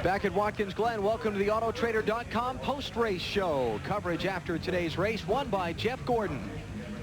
Back at Watkins Glen, welcome to the Autotrader.com post-race show. Coverage after today's race, won by Jeff Gordon.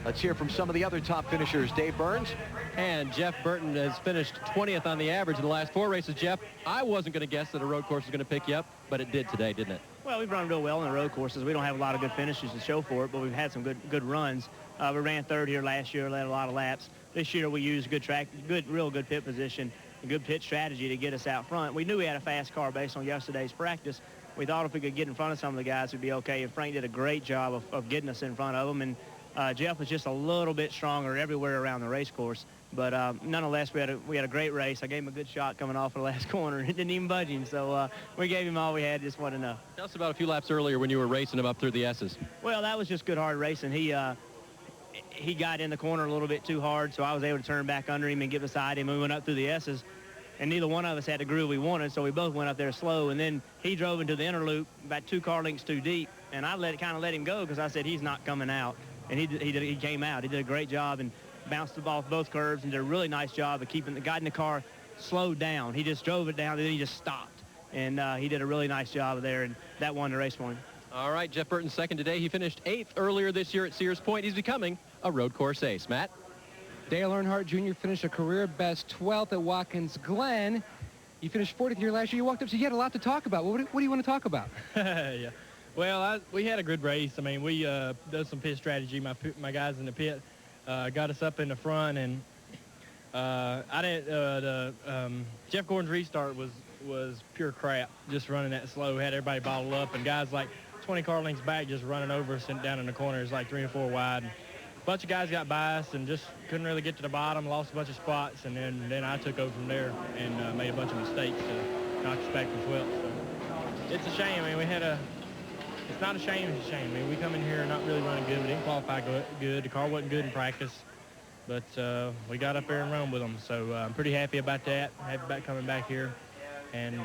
Let's hear from some of the other top finishers. Dave Burns. And Jeff Burton has finished 20th on the average in the last 4 races. Jeff, I wasn't going to guess that a road course was going to pick you up, but it did today, didn't it? Well, we've run real well on the road courses. We don't have a lot of good finishes to show for it, but we've had some good runs. We ran third here last year, led a lot of laps. This year we used good track, real good pit position, a good pit strategy to get us out front. We knew we had a fast car based on yesterday's practice. We thought if we could get in front of some of the guys, it'd be okay. And Frank did a great job of getting us in front of them. And Jeff was just a little bit stronger everywhere around the race course. But nonetheless, we had a great race. I gave him a good shot coming off the last corner. It didn't even budge him. So we gave him all we had. Just wasn't enough. Tell us about a few laps earlier when you were racing him up through the S's. Well, that was just good hard racing. He got in the corner a little bit too hard, so I was able to turn back under him and get beside him. We went up through the S's, and neither one of us had the groove we wanted, so we both went up there slow. And then he drove into the inner loop about 2 car lengths too deep, and I kind of let him go because I said he's not coming out. And he came out. He did a great job and bounced the ball off both curves and did a really nice job of keeping the guy in the car slowed down. He just drove it down, and then he just stopped. And he did a really nice job there, and that won the race for him. All right, Jeff Burton second today. He finished 8th earlier this year at Sears Point. He's becoming a road course ace. Matt? Dale Earnhardt Jr. finished a career best 12th at Watkins Glen. You finished 40th here last year. You walked up, so you had a lot to talk about. What do you want to talk about? Yeah. Well, we had a good race. I mean, we did some pit strategy. My guys in the pit got us up in the front, and Jeff Gordon's restart was pure crap. Just running that slow, had everybody bottled up, and guys like 20 car lengths back just running over us and down in the corners like 3 or 4 wide. A bunch of guys got biased and just couldn't really get to the bottom, lost a bunch of spots, and then I took over from there and made a bunch of mistakes to knock us back to 12th. So it's a shame. I mean, it's not a shame, it's a shame. I mean, we come in here not really running good. We didn't qualify good. The car wasn't good in practice, but we got up there and run with them. So I'm pretty happy about that. Happy about coming back here, and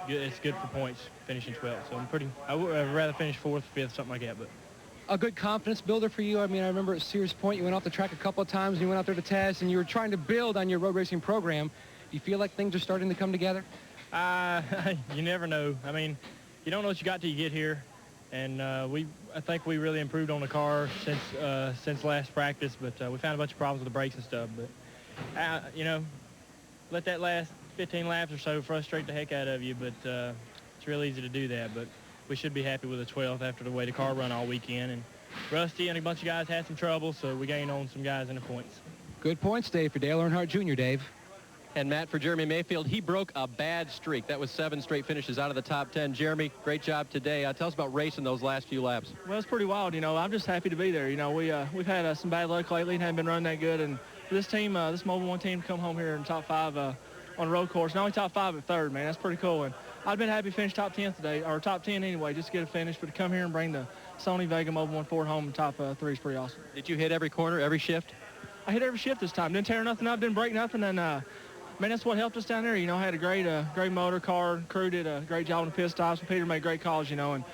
it's good for points, finishing 12th. So I would rather finish 4th, 5th, something like that. But a good confidence builder for you. I mean, I remember at Sears Point, you went off the track a couple of times, and you went out there to test, and you were trying to build on your road racing program. Do you feel like things are starting to come together? You never know. I mean, you don't know what you got till you get here, and I think we really improved on the car since last practice, but we found a bunch of problems with the brakes and stuff. But let that last 15 laps or so frustrate the heck out of you, but it's real easy to do that. But we should be happy with the 12th after the way the car run all weekend. And Rusty and a bunch of guys had some trouble, so we gained on some guys in the points. Good points, Dave, for Dale Earnhardt Jr., Dave. And Matt, for Jeremy Mayfield, he broke a bad streak. That was 7 straight finishes out of the top 10. Jeremy, great job today. Tell us about racing those last few laps. Well, it's pretty wild. I'm just happy to be there. We've had some bad luck lately and haven't been running that good. And for this team, this Mobile One team, to come home here in top 5 on a road course, not only top 5 but 3rd, man, that's pretty cool. And I've been happy to finish top 10 today, or top 10 anyway, just to get a finish. But to come here and bring the Sony Vega Mobile One Ford home in top 3 is pretty awesome. Did you hit every corner, every shift? I hit every shift this time. Didn't tear nothing up, didn't break nothing, and man, that's what helped us down there. Had a great motor car. Crew did a great job on the pit stops. Peter made great calls, and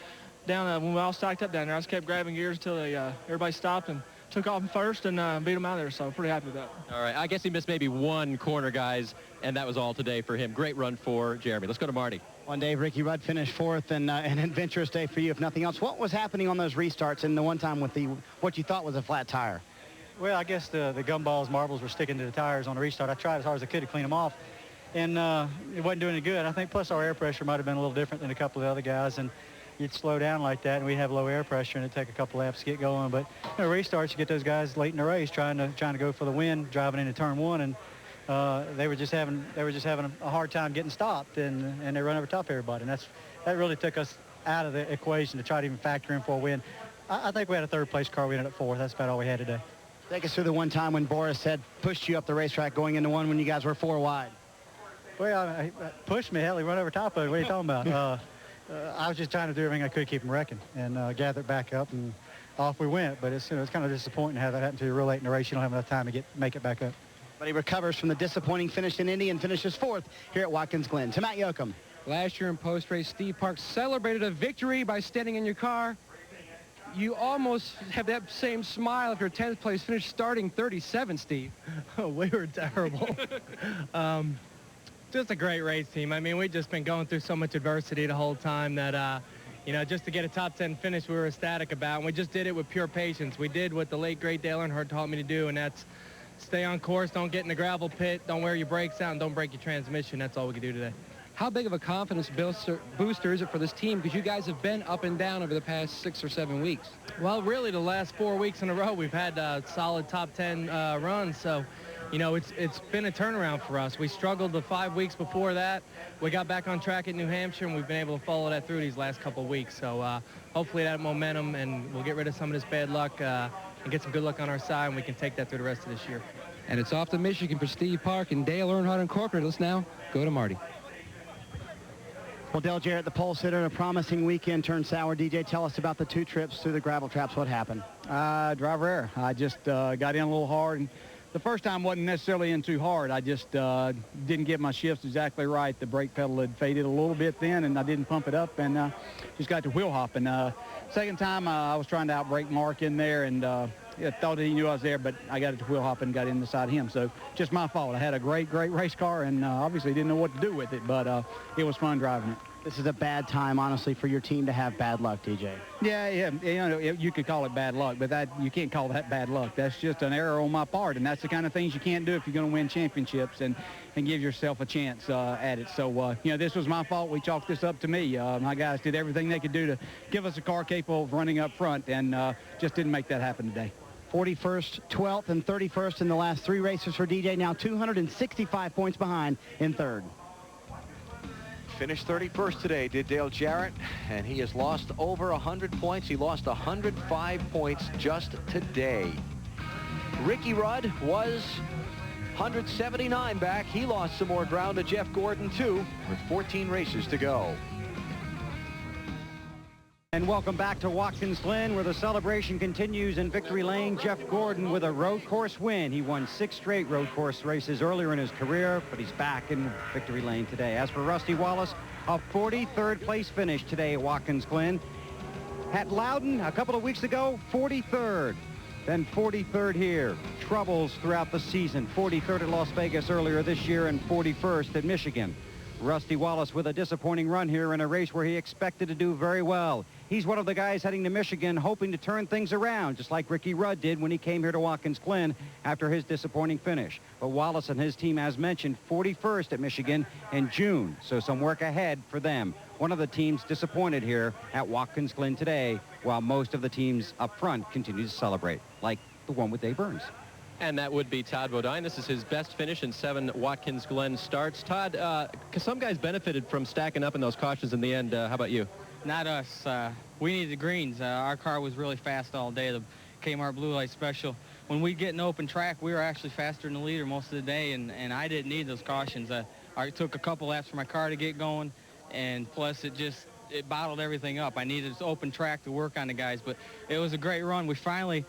down when we all stacked up down there, I just kept grabbing gears until everybody stopped and took off in first and beat them out of there. So pretty happy with that. All right, I guess he missed maybe 1 corner, guys, and that was all today for him. Great run for Jeremy. Let's go to Marty. One day, Ricky Rudd finished 4th, and an adventurous day for you, if nothing else. What was happening on those restarts and the one time with what you thought was a flat tire? Well, I guess the gumballs, marbles were sticking to the tires on the restart. I tried as hard as I could to clean them off, and it wasn't doing any good. I think plus our air pressure might have been a little different than a couple of the other guys, and you'd slow down like that, and we'd have low air pressure, and it'd take a couple laps to get going. But restarts, you get those guys late in the race trying to go for the win, driving into turn 1, and they were just having a hard time getting stopped, and they run over top of everybody, and that really took us out of the equation to try to even factor in for a win. I think we had a 3rd place car. We ended up 4th. That's about all we had today. Take us through the one time when Boris had pushed you up the racetrack going into 1 when you guys were 4 wide. Well, he pushed me. Hell, he went over top of it. What are you talking about? I was just trying to do everything I could to keep him wrecking and gather it back up, and off we went. But it's kind of disappointing to have that happen to you real late in the race. You don't have enough time to make it back up. But he recovers from the disappointing finish in Indy and finishes 4th here at Watkins Glen. To Matt Yoakum. Last year in post-race, Steve Parks celebrated a victory by standing in your car. You almost have that same smile if your 10th place finish starting 37, Steve. Oh, we were terrible. Just a great race team. I mean, we've just been going through so much adversity the whole time that, you know, just to get a top 10 finish we were ecstatic about. And we just did it with pure patience. We did what the late, great Dale Earnhardt taught me to do, and that's stay on course, don't get in the gravel pit, don't wear your brakes out, and don't break your transmission. That's all we can do today. How big of a confidence booster is it for this team? Because you guys have been up and down over the past 6 or 7 weeks. Well, really, the last 4 weeks in a row, we've had solid top 10 runs. So, you know, it's been a turnaround for us. We struggled the 5 weeks before that. We got back on track at New Hampshire, and we've been able to follow that through these last couple of weeks. So hopefully that momentum, and we'll get rid of some of this bad luck and get some good luck on our side, and we can take that through the rest of this year. And it's off to Michigan for Steve Park and Dale Earnhardt Incorporated. Let's now go to Marty. Well, Dale Jarrett, the pole sitter, a promising weekend turned sour. DJ, tell us about the 2 trips through the gravel traps. What happened? Driver error. I just got in a little hard. And the first time wasn't necessarily in too hard. I just didn't get my shifts exactly right. The brake pedal had faded a little bit then, and I didn't pump it up, and just got to wheel hopping. Second time, I was trying to outbrake Mark in there, and I thought that he knew I was there, but I got it to wheel hop and got in the side of him. So just my fault. I had a great race car, and obviously didn't know what to do with it, but it was fun driving it. This is a bad time, honestly, for your team to have bad luck, DJ. Yeah, you know, you could call it bad luck, but you can't call that bad luck. That's just an error on my part, and that's the kind of things you can't do if you're going to win championships and give yourself a chance at it. So, you know, this was my fault. We chalked this up to me. My guys did everything they could do to give us a car capable of running up front, and just didn't make that happen today. 41st, 12th, and 31st in the last 3 races for DJ. Now 265 points behind in 3rd. Finished 31st today, did Dale Jarrett, and he has lost over 100 points. He lost 105 points just today. Ricky Rudd was 179 back. He lost some more ground to Jeff Gordon, too, with 14 races to go. And welcome back to Watkins Glen, where the celebration continues in Victory Lane. Jeff Gordon with a road course win. He won 6 straight road course races earlier in his career, but he's back in Victory Lane today. As for Rusty Wallace, a 43rd place finish today at Watkins Glen. At Loudon a couple of weeks ago, 43rd. Then 43rd here. Troubles throughout the season. 43rd at Las Vegas earlier this year and 41st at Michigan. Rusty Wallace with a disappointing run here in a race where he expected to do very well. He's one of the guys heading to Michigan hoping to turn things around, just like Ricky Rudd did when he came here to Watkins Glen after his disappointing finish. But Wallace and his team, as mentioned, 41st at Michigan in June, so some work ahead for them. One of the teams disappointed here at Watkins Glen today, while most of the teams up front continue to celebrate, like the one with Dave Burns. And that would be Todd Bodine. This is his best finish in 7 Watkins Glen starts. Todd, some guys benefited from stacking up in those cautions in the end. How about you? Not us. We needed the greens. Our car was really fast all day. The Kmart Blue Light Special. When we get an open track, we were actually faster than the leader most of the day, and I didn't need those cautions. I took a couple laps for my car to get going, and plus it bottled everything up. I needed this open track to work on the guys, but it was a great run. We finally...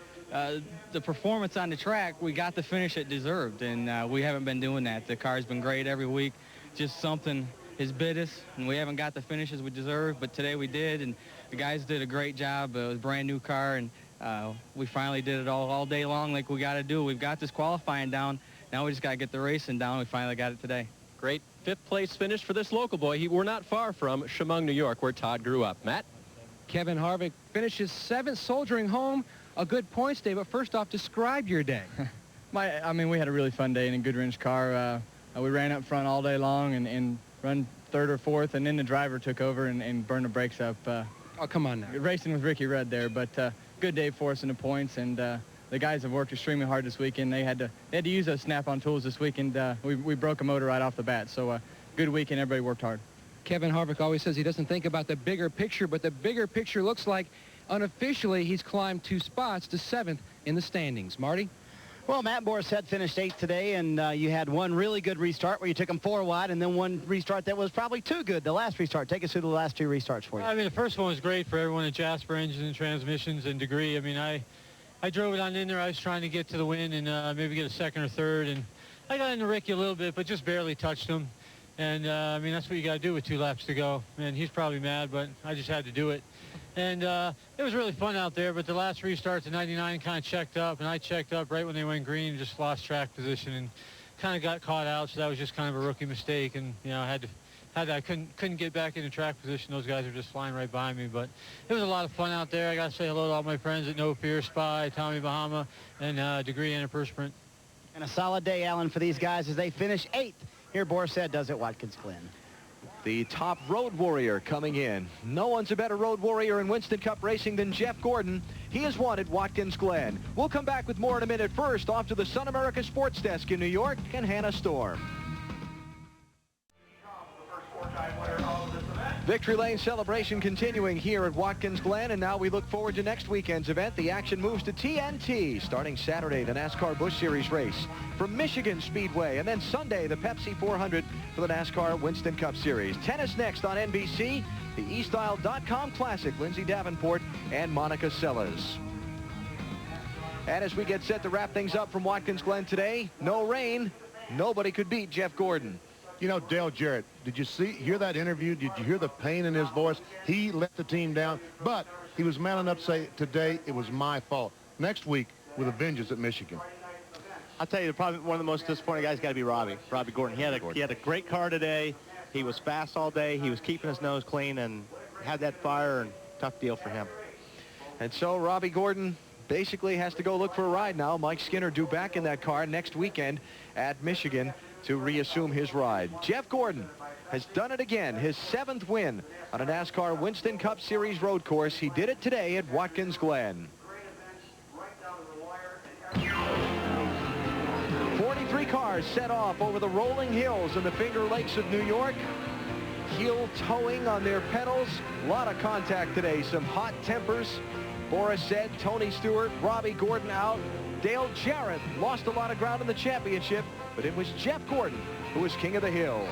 the performance on the track, we got the finish it deserved, and we haven't been doing that. The car's been great every week. Just something has bit us, and we haven't got the finishes we deserve, but today we did, and the guys did a great job. It was a brand new car, and we finally did it all day long like we got to do. We've got this qualifying down. Now we just got to get the racing down. We finally got it today. Great 5th place finish for this local boy. We're not far from Chemung, New York, where Todd grew up. Matt? Kevin Harvick finishes 7th, soldiering home. A good points day, but first off, describe your day. I mean, we had a really fun day in a good-range car. We ran up front all day long and run 3rd or 4th, and then the driver took over and burned the brakes up. Oh, come on now. Racing with Ricky Rudd there, but good day for us in the points, and the guys have worked extremely hard this weekend. They had to use those snap-on tools this weekend. We broke a motor right off the bat, so good weekend. Everybody worked hard. Kevin Harvick always says he doesn't think about the bigger picture, but the bigger picture looks like unofficially he's climbed 2 spots to 7th in the standings. Marty? Well, Matt Borisett finished 8th today, and you had one really good restart where you took him 4 wide, and then one restart that was probably too good, the last restart. Take us through the last 2 restarts for you. I mean, the first one was great for everyone at Jasper Engine and Transmissions and Degree. I mean, I drove it on in there. I was trying to get to the win and maybe get a 2nd or 3rd, and I got into Ricky a little bit, but just barely touched him. And, I mean, that's what you got to do with 2 laps to go. And he's probably mad, but I just had to do it. And it was really fun out there, but the last restart to 99 kind of checked up, and I checked up right when they went green, just lost track position. And kind of got caught out, so that was just kind of a rookie mistake. And, you know, I couldn't get back into track position. Those guys were just flying right by me. But it was a lot of fun out there. I got to say hello to all my friends at No Fear, Spy, Tommy Bahama, and Degree Antiperspirant. And a solid day, Alan, for these guys as they finish 8th. Here Borsed does at Watkins Glen. The top road warrior coming in. No one's a better road warrior in Winston Cup racing than Jeff Gordon. He has won at Watkins Glen. We'll come back with more in a minute. First, off to the Sun America Sports Desk in New York and Hannah Storm. Victory Lane celebration continuing here at Watkins Glen, and now we look forward to next weekend's event. The action moves to TNT starting Saturday, the NASCAR Busch Series race from Michigan Speedway, and then Sunday the Pepsi 400 for the NASCAR Winston Cup Series. Tennis next on NBC, the eStyle.com Classic, Lindsay Davenport and Monica Seles. And as we get set to wrap things up from Watkins Glen today, no rain, nobody could beat Jeff Gordon. You know, Dale Jarrett, did you hear that interview? Did you hear the pain in his voice? He let the team down, but he was man enough to say, today it was my fault. Next week, with a vengeance at Michigan. I'll tell you, probably one of the most disappointing guys got to be Robbie Gordon. He had a great car today. He was fast all day. He was keeping his nose clean and had that fire, and tough deal for him. And so Robbie Gordon basically has to go look for a ride now. Mike Skinner due back in that car next weekend at Michigan to reassume his ride. Jeff Gordon has done it again, his 7th win on a NASCAR Winston Cup Series road course. He did it today at Watkins Glen. 43 cars set off over the rolling hills in the Finger Lakes of New York. Heel towing on their pedals. A lot of contact today. Some hot tempers. Boris said, Tony Stewart, Robbie Gordon out. Dale Jarrett lost a lot of ground in the championship, but it was Jeff Gordon who was king of the hill.